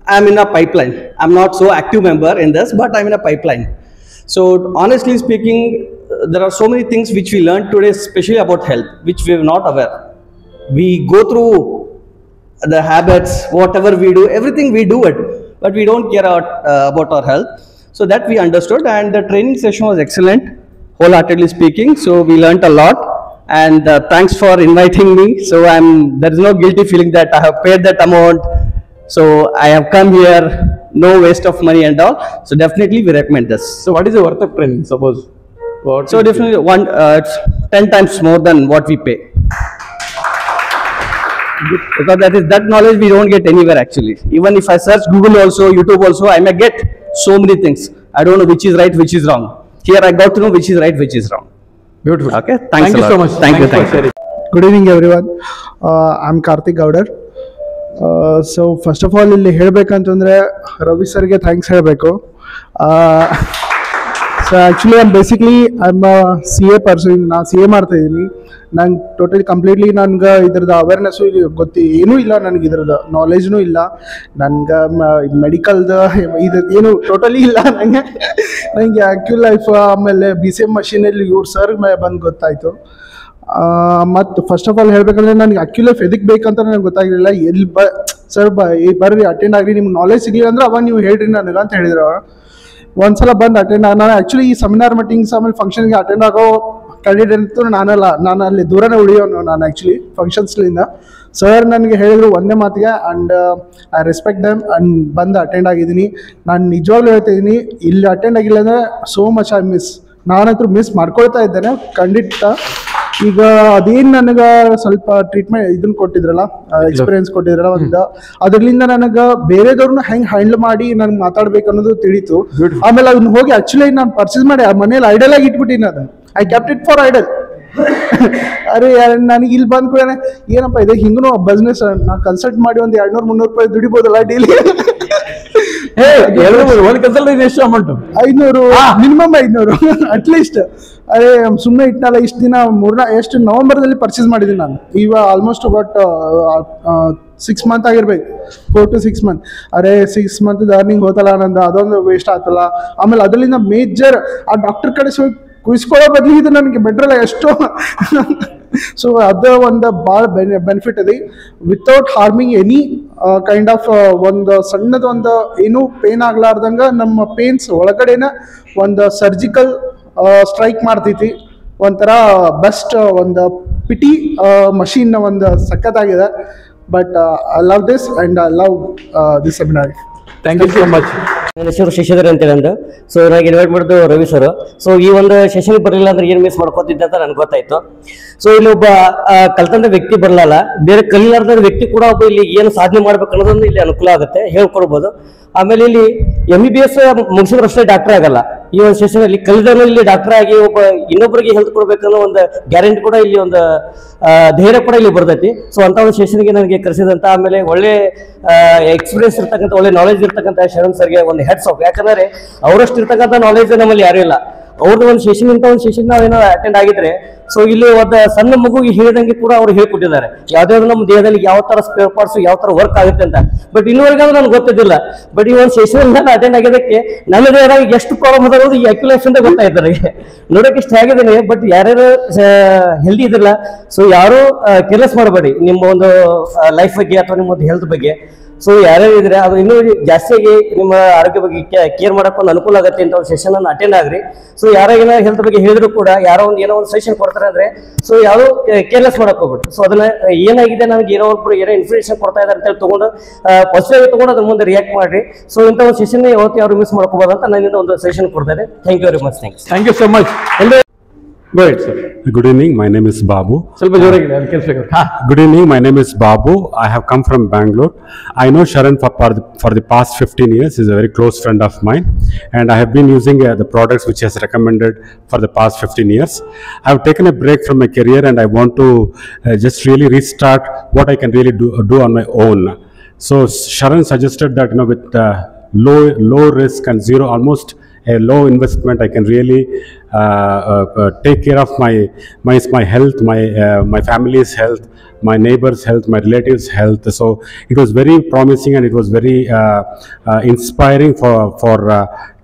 I am in a pipeline. I am not so active member in this, but I am in a pipeline. So honestly speaking, there are so many things which we learned today, especially about health, which we were not aware. We go through the habits, whatever we do, everything we do it, but we don't care about our health. So that we understood, and the training session was excellent, wholeheartedly speaking. So we learned a lot, and thanks for inviting me. So there is no guilty feeling that I have paid that amount. So I have come here, no waste of money and all. So definitely we recommend this. So what is the worth of training? Suppose. What So is definitely it's 10 times more than what we pay. Because that knowledge we don't get anywhere actually. Even if I search Google also, YouTube also, I may get so many things. I don't know which is right, which is wrong. Here I got to know which is right, which is wrong. Beautiful. Okay, thank you a so lot. Much. Thank you, thank you. Good evening everyone. I am Karthik Gowdar. So first of all ಇಲ್ಲಿ ಹೇಳಬೇಕಂತಂದರೆ ರವಿ ಸರ್ಗೆ thanks ಹೇಳಬೇಕು. So actually basically I am C A person. ನಾನು C A ಮಾಡ್ತಾಯಿದ್ದೀನಿ. ನಂಗೆ totally completely ನನಗೆ ಇದ್ರದ್ದು awareness ಏನೂ ಇಲ್ಲ, ನನಗೆ ಇದ್ರದ್ದು ನಾಲೆಜ್ನೂ ಇಲ್ಲ, ನನಗೆ ಮೆಡಿಕಲ್ದು ಇದು ಏನು ಟೋಟಲಿ ಇಲ್ಲ ನನಗೆ. ಆ್ಯಕ್ಚುಲ್ ಲೈಫ್ ಆಮೇಲೆ BCM ಮಷೀನಲ್ಲಿ ಇವ್ರು ಸರ್ ಬಂದು ಗೊತ್ತಾಯಿತು. ಮತ್ತು ಫಸ್ಟ್ ಆಫ್ ಆಲ್ ಹೇಳಬೇಕಂದ್ರೆ ನನಗೆ ಆ್ಯಕ್ಚುಲಿ ಲೈಫ್ ಎದಕ್ಕೆ ಬೇಕಂತ ನನಗೆ ಗೊತ್ತಾಗಿರಲಿಲ್ಲ. ಎಲ್ಲಿ ಸರ್ ಬರ್ರಿ ಅಟೆಂಡ್ ಆಗಿರಿ, ನಿಮ್ಗೆ ನಾಲೆಜ್ ಸಿಗಲಿಲ್ಲ ಅಂದ್ರೆ ಅವಾಗ ನೀವು ಹೇಳ್ರಿ ನನಗೆ ಅಂತ ಹೇಳಿದ್ರು ಅವರು. ಒಂದ್ಸಲ ಬಂದು ಅಟೆಂಡ್ ನಾನು ಆ್ಯಕ್ಚುಲಿ ಈ ಸೆಮಿನಾರ್ ಮೀಟಿಂಗ್ಸ್ ಆಮೇಲೆ ಫಂಕ್ಷನ್ಗೆ ಅಟೆಂಡ್ ಆಗೋ ಕ್ಯಾಂಡಿಡೇಟ್ ಅಂತೂ ನಾನಲ್ಲ. ನಾನು ಅಲ್ಲಿ ದೂರನೇ ಉಳಿಯೋನು ನಾನು ಆ್ಯಕ್ಚುಲಿ ಫಂಕ್ಷನ್ಸ್ಲಿಂದ. ಸರ್ ನನಗೆ ಹೇಳಿದರು ಒಂದೇ ಮಾತಿಗೆ, and I respect them, and ಬಂದು ಅಟೆಂಡ್ ಆಗಿದ್ದೀನಿ. ನಾನು ನಿಜವಾಗ್ಲೂ ಹೇಳ್ತಾಯಿದ್ದೀನಿ, ಇಲ್ಲಿ ಅಟೆಂಡ್ ಆಗಿಲ್ಲ ಅಂದರೆ ಸೋ ಮಚ್ ಐ ಮಿಸ್. ನಾನಂತೂ ಮಿಸ್ ಮಾಡ್ಕೊಳ್ತಾ ಇದ್ದೇನೆ ಖಂಡಿತ. ಈಗ ಅದೇನು ನನಗೆ ಸ್ವಲ್ಪ ಟ್ರೀಟ್ಮೆಂಟ್ ಇದನ್ನು ಕೊಟ್ಟಿದ್ರಲ್ಲ, ಎಕ್ಸ್ಪೀರಿಯನ್ಸ್ ಕೊಟ್ಟಿದ್ರಲ್ಲ ಒಂದು, ಅದರಿಂದ ನನಗೆ ಬೇರೆದವ್ರನ್ನ ಹೆಂಗೆ ಹ್ಯಾಂಡಲ್ ಮಾಡಿ ನನಗೆ ಮಾತಾಡ್ಬೇಕು ಅನ್ನೋದು ತಿಳಿತು. ಆಮೇಲೆ ಅದನ್ನ ಹೋಗಿ ಆ್ಯಕ್ಚುಲಿ ನಾನು ಪರ್ಚೇಸ್ ಮಾಡಿ ಆ ಮನೇಲಿ ಐಡಲ್ ಆಗಿ ಇಟ್ಬಿಟ್ಟಿನಿ. ಅದನ್ನು I kept it for idle. ಅರೆ ನನಗೆ ಇಲ್ಲಿ ಬಂದ್ ಕೂಡ ಏನಪ್ಪ ಇದೆ ಹಿಂಗೂ ಬಿಸ್ನೆಸ್, ನಾನು ಕನ್ಸಲ್ಟ್ ಮಾಡಿ ಒಂದು 200-300 ರೂಪಾಯಿ ದುಡಿಬೋದಲ್ಲ ಡೈಲಿ. ಒಂದು ಕನ್ಸಲ್ಟೇಷನ್ ಎಷ್ಟು ಅಮೌಂಟ್? 500, minimum 500 at least. ಅದೇ ಸುಮ್ಮನೆ ಇಟ್ನಲ್ಲ ಇಷ್ಟು ದಿನ ಎಷ್ಟು ನವೆಂಬರ್ದಲ್ಲಿ ಪರ್ಚೇಸ್ ಮಾಡಿದ್ದೀನಿ ನಾನು. ಇವಾಗ ಆಲ್ಮೋಸ್ಟ್ ಬಟ್ 6 ಮಂತ್ ಆಗಿರ್ಬೇಕು, 4 to 6 ಮಂತ್. ಅರೆ 6 ಮಂತ್ ಅರ್ನಿಂಗ್ ಹೋತಲ್ಲ ನಂದು, ಅದೊಂದು ವೇಸ್ಟ್ ಆತಲ್ಲ. ಆಮೇಲೆ ಅದರಿಂದ ಮೇಜರ್ ಆ ಡಾಕ್ಟರ್ ಕಡೆ ಕುಯಿಸ್ಕೊಳ್ಳೋ ಬದಲಿಗೆ ಇದು ನನಗೆ ಬೆಟ್ರಲ್ಲ ಎಷ್ಟೋ. ಸೊ ಅದು ಒಂದು ಭಾಳ ಬೆನಿಫಿಟ್ ಇದೆ. Without harming any kind of ಒಂದು ಸಣ್ಣದೊಂದು ಏನೂ ಪೇನ್ ಆಗ್ಲಾರ್ದಂಗೆ ನಮ್ಮ ಪೇನ್ಸ್ ಒಳಗಡೆನ ಒಂದು ಸರ್ಜಿಕಲ್ ಸ್ಟ್ರೈಕ್ ಮಾಡ್ತೈತಿ. ಒಂಥರ ಬೆಸ್ಟ್ ಒಂದು ಪಿಟಿ ಮಷೀನ್ ಒಂದು ಸಖತ್ತಾಗಿದೆ. But I love this and I love this seminar. Thank you so much. ನನ್ನ ಹೆಸರು ಶಶಿಧರ್ ಅಂತ ಹೇಳಂದು. ಸೊ ನನಗೆ ಇನ್ವೈಟ್ ಮಾಡಿದ್ದು ರವಿ ಸರ್. ಸೊ ಈ ಒಂದು ಸೆಷನ್ ಬರಲಿಲ್ಲ ಅಂದ್ರೆ ಏನು ಮಿಸ್ ಮಾಡ್ಕೋತಿದ್ದೆ ಅಂತ ನನಗೆ ಗೊತ್ತಾಯ್ತು. ಸೊ ಇಲ್ಲಿ ಒಬ್ಬ ಕಲ್ತಂತ ವ್ಯಕ್ತಿ ಬರಲ್ಲ, ಬೇರೆ ಕಲಿಲಾರ್ದ ವ್ಯಕ್ತಿ ಕೂಡ ಒಬ್ಬ ಇಲ್ಲಿ ಏನು ಸಾಧನೆ ಮಾಡ್ಬೇಕು ಅನ್ನೋದೊಂದು ಇಲ್ಲಿ ಅನುಕೂಲ ಆಗುತ್ತೆ, ಹೇಳ್ಕೊಡ್ಬೋದು. ಆಮೇಲೆ ಇಲ್ಲಿ MBBS ಮುಗಿಸಿದ್ರೆ ಅಷ್ಟೇ ಡಾಕ್ಟರ್ ಆಗಲ್ಲ. ಈ ಒಂದು ಸೆಷನ್ ಅಲ್ಲಿ ಕಲಿದನು ಇಲ್ಲಿ ಡಾಕ್ಟರ್ ಆಗಿ ಒಬ್ಬ ಇನ್ನೊಬ್ಬರಿಗೆ ಹೆಲ್ತ್ ಕೊಡ್ಬೇಕನ್ನೋ ಒಂದು ಗ್ಯಾರಂಟಿ ಕೂಡ ಇಲ್ಲಿ ಒಂದು ಧೈರ್ಯ ಕೂಡ ಇಲ್ಲಿ ಬರ್ತೈತಿ. ಸೊ ಅಂತ ಒಂದು ಸೆಷನ್ಗೆ ನನಗೆ ಕರೆಸಿದಂತ, ಆಮೇಲೆ ಒಳ್ಳೆ ಎಕ್ಸ್ಪೀರಿಯನ್ಸ್ ಇರ್ತಕ್ಕಂಥ, ಒಳ್ಳೆ ನಾಲೆಜ್ ಇರ್ತಕ್ಕಂಥ ಶರಣ್ ಸರ್ಗೆ ಒಂದು ಹೆಡ್ಸ್ ಆಫ್. ಯಾಕಂದ್ರೆ ಅವರಷ್ಟು ಇರ್ತಕ್ಕಂಥ ನಾಲೆಜ್ ನಮ್ಮಲ್ಲಿ ಯಾರು ಇಲ್ಲ. ಅವ್ರದ್ದು ಒಂದು ಸೆಷನ್ ಇಂಥ ಒಂದು ಸೆಷನ್ ನಾವೇನೋ ಅಟೆಂಡ್ ಆಗಿದ್ರೆ, ಸೊ ಇಲ್ಲಿ ಒಂದು ಸಣ್ಣ ಮಗುಗೆ ಹೇಳಿದಂಗೆ ಕೂಡ ಅವ್ರು ಹೇಳ್ಕೊಟ್ಟಿದ್ದಾರೆ ಯಾವ್ದಾದ್ರು ನಮ್ಮ ದೇಹದಲ್ಲಿ ಯಾವ ತರ ಸ್ಪೇರ್ ಪಾರ್ಟ್ಸ್ ಯಾವ ತರ ವರ್ಕ್ ಆಗುತ್ತೆ ಅಂತ. ಬಟ್ ಇನ್ನೂವರೆಗೂ ನನಗೆ ಗೊತ್ತಿದ್ದಿಲ್ಲ. ಬಟ್ ಈ ಒಂದು ಸೆಷನ್ ನಾನು ಅಟೆಂಡ್ ಆಗಿದ್ದಕ್ಕೆ ನನ್ನ ದೇಹದಾಗ ಎಷ್ಟು ಪ್ರಾಬ್ಲಮ್ ಅದಾಗೋದು ಈ ಆಕ್ಯುಲೇಷನ್ ಅಂತ ಗೊತ್ತಾಯ್ತು ನನಗೆ. ನೋಡೋಕೆ ಇಷ್ಟ ಆಗಿದ್ದೇನೆ. ಬಟ್ ಯಾರ್ಯಾರು ಹೆಲ್ದಿ ಇದ್ರಲ್ಲ, ಸೊ ಯಾರು ಕೇರ್ಲೆಸ್ ಮಾಡಬೇಡಿ ನಿಮ್ಮ ಒಂದು ಲೈಫ್ ಬಗ್ಗೆ ಅಥವಾ ನಿಮ್ಮ ಒಂದು ಹೆಲ್ತ್ ಬಗ್ಗೆ. ಸೊ ಯಾರ್ಯಾರು ಇದ್ರೆ ಅದು ಇನ್ನೂ ಜಾಸ್ತಿಯಾಗಿ ನಿಮ್ಮ ಆರೋಗ್ಯ ಬಗ್ಗೆ ಕೇರ್ ಮಾಡಕ್ಕೆ ಒಂದು ಅನುಕೂಲ ಆಗುತ್ತೆ ಅಂತ ಒಂದು ಸೆಷನ್ ಅನ್ನು ಅಟೆಂಡ್ ಆಗ್ರಿ. ಸೊ ಯಾರಾಗೇನೋ ಹೆಲ್ತ್ ಬಗ್ಗೆ ಹೇಳಿದ್ರು ಕೂಡ ಯಾರೋ ಒಂದು ಏನೋ ಒಂದು ಸಜೆಷನ್ ಕೊಡ್ತಾರೆ ಅಂದ್ರೆ, ಸೊ ಯಾರು ಕೇರ್ಲೆಸ್ ಮಾಡಕ್ ಹೋಗ್ಬಿಟ್ಟು, ಸೊ ಅದನ್ನ ಏನಾಗಿದೆ ನನಗೆ ಏನೋ ಒಬ್ರು ಏನೋ ಇನ್ಫಾರ್ಮೇಶನ್ ಕೊಡ್ತಾ ಇದ್ದಾರೆ ಅಂತ ಹೇಳಿ ತಗೊಂಡು ಪಾಸಿಟಿವ್ ಆಗಿ ತಗೊಂಡು ಅದ್ರ ಮುಂದೆ ರಿಯಾಕ್ಟ್ ಮಾಡ್ರಿ. ಸೊ ಇಂಥ ಒಂದು ಸೆಷನ್ ಯಾವತ್ತು ಯಾರು ಮಿಸ್ ಮಾಡ್ಕೋಬಹುದು ಅಂತ ನನ್ನಿಂದ ಒಂದು ಸಜೆಷನ್ ಕೊಡ್ತಾ ಇದೆ. Thank you very much. Thank you so much. Go ahead, sir. Good evening, my name is Babu. ಸ್ವಲ್ಪ ಜೋರಾಗಿದೆ, ಅಲ್ಲಿ ಕೇಳಿಸ್ಬೇಕು. Good evening, my name is Babu. I have come from Bangalore. I know Sharan for the past 15 years. He's a very close friend of mine, and I have been using the products which he has recommended for the past 15 years. I have taken a break from my career, and I want to just really restart what I can really do on my own. So Sharan suggested that, you know, with low risk and zero, almost a low investment, I can really take care of my health, my family's health, my neighbors' health, my relatives' health. So it was very promising, and it was very inspiring for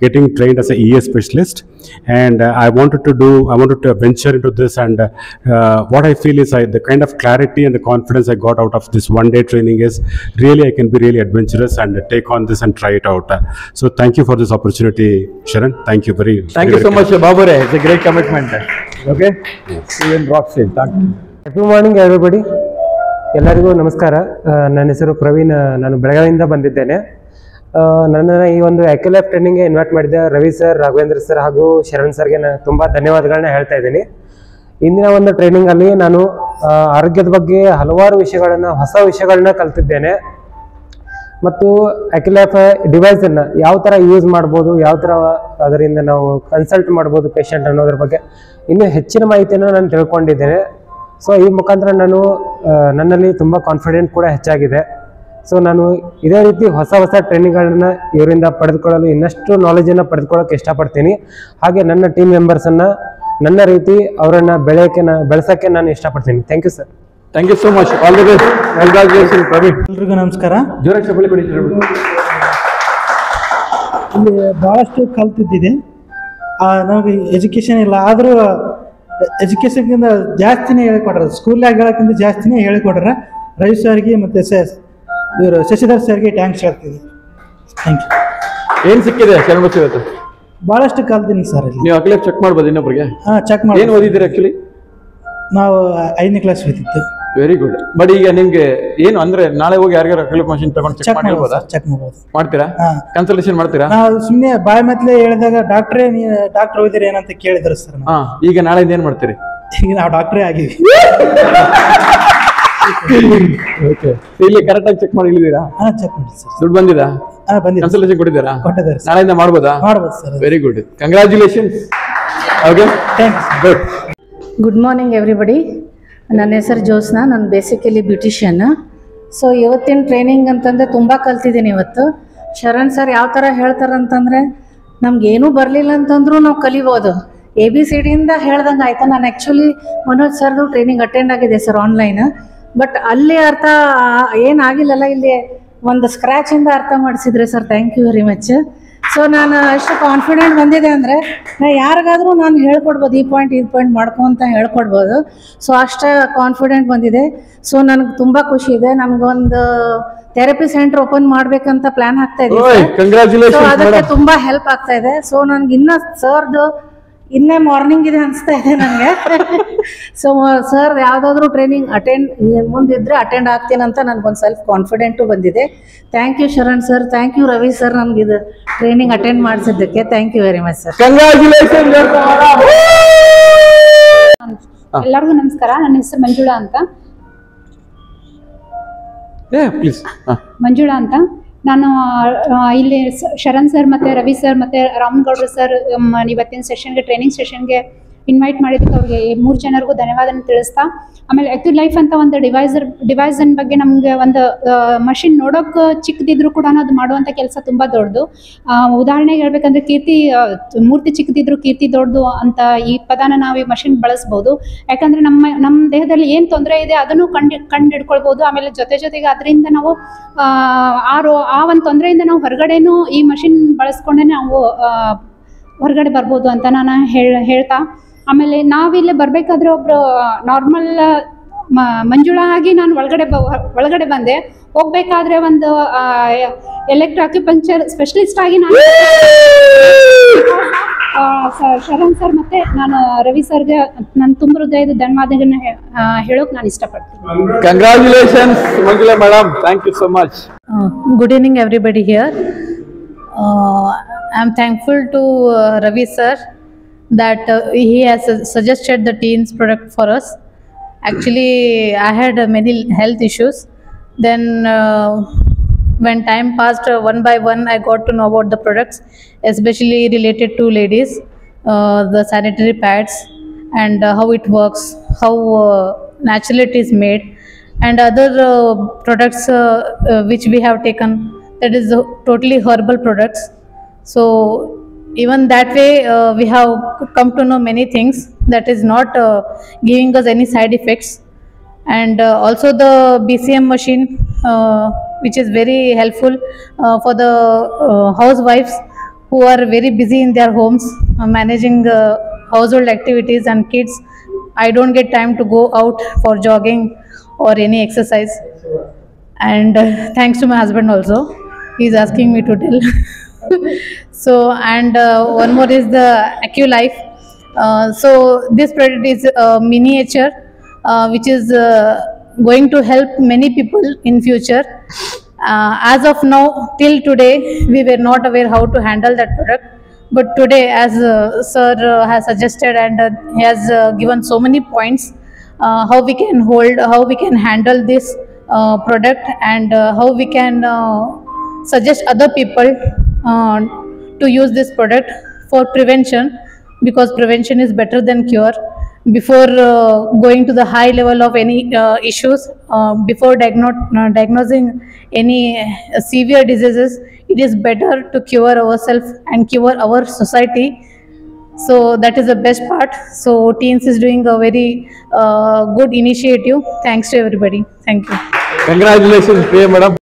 getting trained as an EA specialist. And I wanted to venture into this, and what I feel is the kind of clarity and the confidence I got out of this one-day training is really, I can be really adventurous and take on this and try it out. So thank you for this opportunity, Sharan. Thank you Thank you so much, Babu. It's a great commitment. Okay? Even rock said. Thank you. Good morning everybody. ಎಲ್ಲರಿಗೂ ನಮಸ್ಕಾರ. ನನ್ನ ಹೆಸರು ಪ್ರವೀಣ್. ನಾನು ಬೆಳಗಾವಿಯಿಂದ ಬಂದಿದ್ದೇನೆ. ನನ್ನನ್ನು ಈ ಒಂದು AccuLife ಟ್ರೈನಿಂಗ್ಗೆ invite ಮಾಡಿದ್ದ ರವಿ ಸರ್, ರಾಘವೇಂದ್ರ ಸರ್ ಹಾಗೂ ಶರಣ್ ಸರ್ಗೆ ನಾನು ತುಂಬ ಧನ್ಯವಾದಗಳನ್ನ ಹೇಳ್ತಾ ಇದ್ದೀನಿ. ಇಂದಿನ ಒಂದು ಟ್ರೈನಿಂಗಲ್ಲಿ ನಾನು ಆರೋಗ್ಯದ ಬಗ್ಗೆ ಹಲವಾರು ವಿಷಯಗಳನ್ನು, ಹೊಸ ವಿಷಯಗಳನ್ನ ಕಲ್ತಿದ್ದೇನೆ. ಮತ್ತು ಅಕ್ಯುಲೈಫ್ ಡಿವೈಸನ್ನು ಯಾವ ಥರ ಯೂಸ್ ಮಾಡ್ಬೋದು, ಯಾವ ಥರ ಅದರಿಂದ ನಾವು ಕನ್ಸಲ್ಟ್ ಮಾಡ್ಬೋದು ಪೇಷಂಟ್ ಅನ್ನೋದ್ರ ಬಗ್ಗೆ ಇನ್ನೂ ಹೆಚ್ಚಿನ ಮಾಹಿತಿಯನ್ನು ನಾನು ತಿಳ್ಕೊಂಡಿದ್ದೇನೆ. ಸೊ ಈ ಮುಖಾಂತರ ನಾನು ನನ್ನಲ್ಲಿ ತುಂಬ ಕಾನ್ಫಿಡೆಂಟ್ ಕೂಡ ಹೆಚ್ಚಾಗಿದೆ. ಸೊ ನಾನು ಇದೇ ರೀತಿ ಹೊಸ ಟ್ರೈನಿಂಗ್ಗಳನ್ನ ಇವರಿಂದ ಪಡೆದುಕೊಳ್ಳಲು ಇನ್ನಷ್ಟು ನಾಲೆಜನ್ನು ಪಡೆದುಕೊಳ್ಳೋಕೆ ಇಷ್ಟಪಡ್ತೀನಿ. ಹಾಗೆ ನನ್ನ ಟೀಮ್ ಮೆಂಬರ್ಸನ್ನು ನನ್ನ ರೀತಿ ಅವರನ್ನು ಬೆಳೆಸೋಕ್ಕೆ ನಾನು ಇಷ್ಟಪಡ್ತೀನಿ. Thank you sir. Thank you so much. All the best. Congratulation Praveen. ಎಲ್ರಿಗೂ ನಮಸ್ಕಾರ. ಜೋರಾಗಿ ಚಪ್ಪಲಿ ಕೊಡಿ. ಇಲ್ಲಿ ಭಾಳಷ್ಟು ಕಲ್ತಿದ್ದಿದೆ. ನಮಗೆ ಎಜುಕೇಷನ್ ಇಲ್ಲ, ಆದರೂ ಎಜುಕೇಷನ್ಗಿಂತ ಜಾಸ್ತಿನೇ ಹೇಳಿಕೊಡ್ರ, ಸ್ಕೂಲ್ನಾಗ ಹೇಳೋಕ್ಕಿಂತ ಜಾಸ್ತಿನೇ ಹೇಳಿಕೊಡ್ರ. ರವಿ ಸರ್ಗೆ ಮತ್ತು ಇವರು ಶಶಿಧರ್ ಸರ್ಗೆ ಟ್ಯಾಂಕ್ಸ್ ಹೇಳ್ತೀವಿ. Thank you. ಏನು ಸಿಕ್ಕಿದೆ ಶರಣಬಸ್ ಇವತ್ತು? ಭಾಳಷ್ಟು ಕಲ್ತೀನಿ ಸರ್. ಇಲ್ಲಿ ನೀವು ಅಕ್ಲೇಫ್ ಚೆಕ್ ಮಾಡ್ಬೋದು ಇನ್ನೊಬ್ರಿಗೆ? ಚೆಕ್ ಮಾಡಿ. ಏನು ಓದಿದ್ದೀರಿ ಆ್ಯಕ್ಚುಲಿ? ನಾವು 5ನೇ ಕ್ಲಾಸ್ ಓದಿದ್ದು. Very good. ಬಟ್ ಈಗ ನಿಮ್ಗೆ ಏನು ಅಂದ್ರೆ ನಾಳೆ ಹೋಗಿ ಯಾರಿಗಾರ ಅಕ್ಲೇಫ್ ಮಷಿನ್ ತಗೊಂಡು ಚೆಕ್ ಮಾಡ್ಬೋದಾ? ಚೆಕ್ ಮಾಡ್ಬೋದು. ಮಾಡ್ತೀರಾ? ಕನ್ಸಲ್ಟೇಷನ್ ಮಾಡ್ತೀರಾ? ನಾವು ಸುಮ್ಮನೆ ಬಾಯಿ ಮೊದಲೇ ಹೇಳಿದಾಗ ಡಾಕ್ಟರ್ ಓದಿರಿ ಏನಂತ ಕೇಳಿದ್ರು ಸರ್. ಈಗ ನಾಳೆಯಿಂದ ಏನು ಮಾಡ್ತೀರಿ? ಈಗ ನಾವು ಡಾಕ್ಟ್ರೇ ಆಗಿವಿ. ಓಕೆ. ಇಲ್ಲಿ ಕರೆಕ್ಟಾಗಿ ಚೆಕ್ ಮಾಡಿ ಇಳಿದೀರಾ? ಚೆಕ್ ಮಾಡಿ ಸರ್. ದುಡ್ಡು ಬಂದಿದಾ? ಬಂದಿದೆ. ಕನ್ಸಲ್ಟೇಷನ್ ಕೊಟ್ಟಿದ್ದೀರಾ? ಕೊಟ್ಟಿದ್ದಾರೆ. ನಾಳೆಯಿಂದ ಮಾಡ್ಬೋದಾ? ಮಾಡ್ಬೋದು sir. Very good. Congratulations. Okay, thanks. Good. Good morning everybody. ನನ್ನ ಹೆಸರು ಜ್ಯೋತ್ಸ್ನಾ. ನಾನು ಬೇಸಿಕಲಿ ಬ್ಯೂಟಿಷಿಯನ್. ಸೊ ಇವತ್ತಿನ ಟ್ರೈನಿಂಗ್ ಅಂತಂದರೆ ತುಂಬ ಕಲ್ತಿದ್ದೀನಿ ಇವತ್ತು. ಶರಣ್ ಸರ್ ಯಾವ ಥರ ಹೇಳ್ತಾರಂತಂದರೆ ನಮಗೇನೂ ಬರಲಿಲ್ಲ ಅಂತಂದ್ರೂ ನಾವು ಕಲಿಬೋದು. ABCDಯಿಂದ ಹೇಳ್ದಂಗೆ ಆಯಿತು. ನಾನು ಆ್ಯಕ್ಚುಲಿ ಮನೋಜ್ ಸರ್ದು ಟ್ರೈನಿಂಗ್ ಅಟೆಂಡ್ ಆಗಿದೆ ಸರ್ ಆನ್ಲೈನ್. ಬಟ್ ಅಲ್ಲಿ ಅರ್ಥ ಏನಾಗಿಲ್ಲಲ್ಲ, ಇಲ್ಲಿ ಒಂದು ಸ್ಕ್ರ್ಯಾಚಿಂದ ಅರ್ಥ ಮಾಡಿಸಿದ್ರೆ sir. Thank you very much. So ನಾನು ಅಷ್ಟು ಕಾನ್ಫಿಡೆಂಟ್ ಬಂದಿದೆ ಅಂದರೆ ಯಾರಿಗಾದರೂ ನಾನು ಹೇಳ್ಕೊಡ್ಬೋದು, ಈ ಪಾಯಿಂಟ್ ಮಾಡ್ಕೊ ಅಂತ ಹೇಳ್ಕೊಡ್ಬೋದು. ಸೊ ಅಷ್ಟು ಕಾನ್ಫಿಡೆಂಟ್ ಬಂದಿದೆ. ಸೊ ನನಗೆ ತುಂಬ ಖುಷಿ ಇದೆ. ನನಗೊಂದು ಥೆರಪಿ ಸೆಂಟರ್ ಓಪನ್ ಮಾಡಬೇಕಂತ ಪ್ಲಾನ್ ಆಗ್ತಾ ಇದೆ. ಸೊ ಅದಕ್ಕೆ ತುಂಬ ಹೆಲ್ಪ್ ಆಗ್ತಾ ಇದೆ. ಸೊ ನನಗೆ ಇನ್ನೂ ಸರ್ದು ಇನ್ನೇ ಮಾರ್ನಿಂಗ್ ಇದೆ ಅನಿಸ್ತಾ ಇದೆ ನನಗೆ. ಸೊ ಸರ್ ಯಾವುದಾದ್ರೂ ಟ್ರೈನಿಂಗ್ ಮುಂದಿದ್ರೆ ಅಟೆಂಡ್ ಆಗ್ತೀನಿ ಅಂತ ನನಗೊಂದು ಸೆಲ್ಫ್ ಕಾನ್ಫಿಡೆಂಟು ಬಂದಿದೆ. Thank you Sharan sir. Thank you Ravi sir, ನನಗೆ ಇದು ಟ್ರೈನಿಂಗ್ ಅಟೆಂಡ್ ಮಾಡಿಸಿದ್ದಕ್ಕೆ. Thank you very much sir. ಎಲ್ಲರಿಗೂ ನಮಸ್ಕಾರ. ನನ್ನ ಹೆಸರು ಮಂಜುಳಾ ಅಂತ. ನಾನು ಇಲ್ಲಿ ಶರಣ್ ಸರ್ ಮತ್ತು ರವಿ ಸರ್ ಮತ್ತು ರಾಮಗೌಡ್ರು ಸರ್ ಇವತ್ತಿನ ಸೆಷನ್ಗೆ ಟ್ರೈನಿಂಗ್ ಸೆಷನ್ಗೆ ಇನ್ವೈಟ್ ಮಾಡಿದ್ದಕ್ಕೆ ಅವ್ರಿಗೆ 3 ಜನರಿಗೂ ಧನ್ಯವಾದನ ತಿಳಿಸ್ತಾ, ಆಮೇಲೆ ಅಕ್ಯುಲೈಫ್ ಅಂತ ಒಂದು ಡಿವೈಸನ್ ಬಗ್ಗೆ ನಮಗೆ ಒಂದು ಮಷಿನ್ ನೋಡೋಕೆ ಚಿಕ್ಕದಿದ್ರು ಕೂಡ ಅದು ಮಾಡುವಂಥ ಕೆಲಸ ತುಂಬ ದೊಡ್ಡದು. ಉದಾಹರಣೆಗೆ ಹೇಳ್ಬೇಕಂದ್ರೆ ಮೂರ್ತಿ ಚಿಕ್ಕದಿದ್ರು ಕೀರ್ತಿ ದೊಡ್ಡದು ಅಂತ ಈ ಪದಾನ ನಾವು ಈ ಮಷಿನ್ ಬಳಸ್ಬೋದು. ಯಾಕಂದರೆ ನಮ್ಮ ದೇಹದಲ್ಲಿ ಏನು ತೊಂದರೆ ಇದೆ ಅದನ್ನು ಕಂಡಿಡ್ಕೊಳ್ಬೋದು. ಆಮೇಲೆ ಜೊತೆಗೆ ಅದರಿಂದ ನಾವು ಆ ಒಂದು ತೊಂದರೆಯಿಂದ ನಾವು ಹೊರಗಡೆನೂ ಈ ಮಷಿನ್ ಬಳಸ್ಕೊಂಡೇ ನಾವು ಹೊರಗಡೆ ಬರ್ಬೋದು ಅಂತ ನಾನು ಹೇಳ್ತಾ, ಆಮೇಲೆ ನಾವಿಲ್ಲಿ ಬರಬೇಕಾದ್ರೆ ಒಬ್ಬರು ನಾರ್ಮಲ್ ಮಂಜುಳಾ ಆಗಿ ನಾನು ಒಳಗಡೆ ಬಂದೆ. ಹೋಗ್ಬೇಕಾದ್ರೆ ಒಂದು ಎಲೆಕ್ಟ್ರೋ ಅಕ್ಯುಪಂಕ್ಚರ್ ಸ್ಪೆಷಲಿಸ್ಟ್ ಆಗಿ ನಾನು ಶರಣ್ ಸರ್ ಮತ್ತೆ ನಾನು ರವಿ ಸರ್ಗೆ ನಾನು ತುಂಬ ಹೃದಯದ ಧನ್ಯವಾದಗಳನ್ನ ಹೇಳೋಕೆ ನಾನು ಇಷ್ಟಪಡ್ತೀನಿ. Congratulations Manjula madam. Thank you so much. Good evening everybody here. I am thankful to Ravi sir that he has suggested the teens product for us. Actually, I had many health issues. Then when time passed, one by one I got to know about the products, especially related to ladies, the sanitary pads and how it works, how naturally it is made, and other products which we have taken, that is totally herbal products. So even that way we have come to know many things that is not giving us any side effects. And also the BCM machine which is very helpful for the housewives who are very busy in their homes managing household activities and kids. I don't get time to go out for jogging or any exercise. And thanks to my husband also, he is asking me to tell. So and one more is the AccuLife. So this product is miniature which is going to help many people in future. As of now, till today we were not aware how to handle that product, but today as sir has suggested and he has given so many points how we can handle this product and how we can suggest other people to use this product for prevention, because prevention is better than cure. Before going to the high level of any issues, before diagnosing any severe diseases, it is better to cure ourselves and cure our society. So that is the best part. So Teens is doing a very good initiative. Thanks to everybody. Thank you. Congratulations, Priya madam.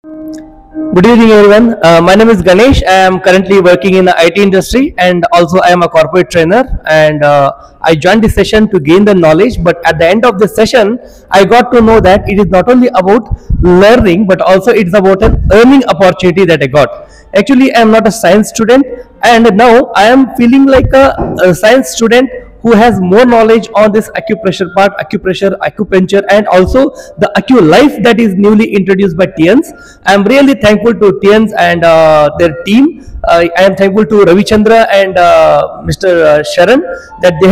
Good evening, everyone. My name is Ganesh. I am currently working in the IT industry, and also I am a corporate trainer. And I joined this session to gain the knowledge. But at the end of the session, I got to know that it is not only about learning, but also it's about an earning opportunity that I got. Actually, I am not a science student, and now I am feeling like a science student who has more knowledge on this acupressure part, acupuncture, and also the AcuLife that is newly introduced by TIANS. I am really thankful to TIANS and their team. I am thankful to Ravi Chandra and Mr. Sharan that they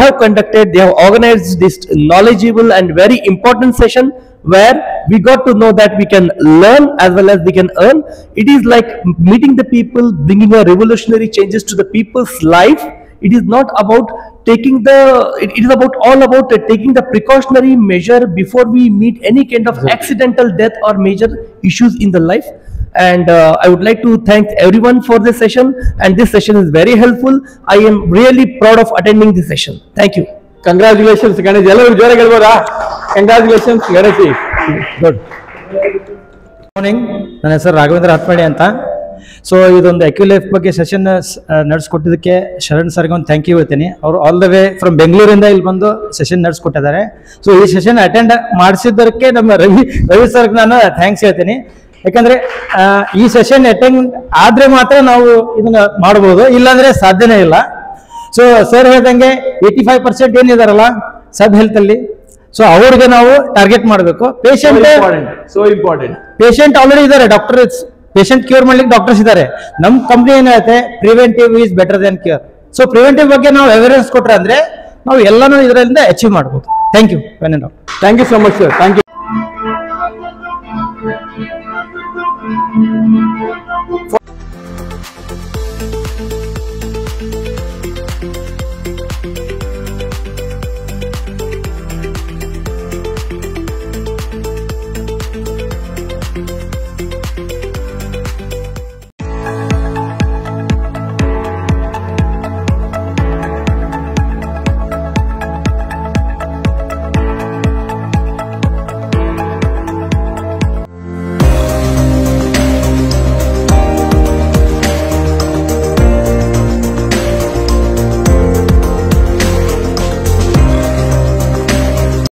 have organized this knowledgeable and very important session where we got to know that we can learn as well as we can earn. It is like meeting the people, bringing a revolutionary changes to the people's life. It is not about taking it is about all about taking the precautionary measure before we meet any kind of accidental death or major issues in the life. And I would like to thank everyone for this session, and this session is very helpful. I am really proud of attending this session. Thank you. Congratulations, Ganesh. ಎಲ್ಲರೂ ಜೋರಾಗಿ ಹೇಳ್ಬೋದಾ? Congratulations, Ganesh. Good. Morning, ನನ್ನ ಹೆಸರು ರಾಘವೇಂದ್ರ ಹತ್ಮಡಿ ಅಂತ. So ಇದೊಂದು AcuLife ಬಗ್ಗೆ session ನಡೆಸ್ಕೊಟ್ಟಿದ್ದಕ್ಕೆ Sharan ಸರ್ಗೆ ಒಂದು ಥ್ಯಾಂಕ್ ಯು ಹೇಳ್ತೀನಿ. ಅವರು ಆಲ್ ದ ವೇ ಫ್ರಮ್ ಬೆಂಗಳೂರಿಂದ ಇಲ್ಲಿ ಬಂದು ಸೆಷನ್ ನಡೆಸ್ಕೊಟ್ಟಿದ್ದಾರೆ. ಸೊ ಈ ಸೆಷನ್ ಅಟೆಂಡ್ ಮಾಡಿಸಿದ್ದಕ್ಕೆ ನಮ್ಮ ರವಿ ಸರ್ಗೆ ನಾನು ಥ್ಯಾಂಕ್ಸ್ ಹೇಳ್ತೀನಿ. ಯಾಕಂದ್ರೆ ಈ ಸೆಷನ್ ಅಟೆಂಡ್ ಆದ್ರೆ ಮಾತ್ರ ನಾವು ಇದನ್ನ ಮಾಡ್ಬೋದು, ಇಲ್ಲಾಂದ್ರೆ ಸಾಧ್ಯನೇ ಇಲ್ಲ. ಸೊ ಸರ್ ಹೇಳ್ದಂಗೆ 85% ಏನಿದಾರಲ್ಲ ಸಬ್ ಹೆಲ್ತ್ ಅಲ್ಲಿ, ಸೊ ಅವ್ರಿಗೆ ನಾವು ಟಾರ್ಗೆಟ್ ಮಾಡಬೇಕು. ಪೇಷಂಟ್ ಆಲ್ರೆಡಿ ಇದ್ದಾರೆ, ಡಾಕ್ಟರ್ಸ್ ಪೇಷಂಟ್ ಕ್ಯೂರ್ ಮಾಡ್ಲಿಕ್ಕೆ ಡಾಕ್ಟರ್ಸ್ ಇದ್ದಾರೆ. ನಮ್ಮ ಕಂಪ್ನಿ ಏನಾಗುತ್ತೆ, preventive is better then cure. So preventive ಬಗ್ಗೆ ನಾವು ಅವೇರ್ನೆಸ್ ಕೊಟ್ರೆ ಅಂದ್ರೆ ನಾವು ಎಲ್ಲಾನು ಇದರಿಂದ ಅಚೀವ್ ಮಾಡ್ಬೋದು. Thank you. Thank you so much sir. Thank you.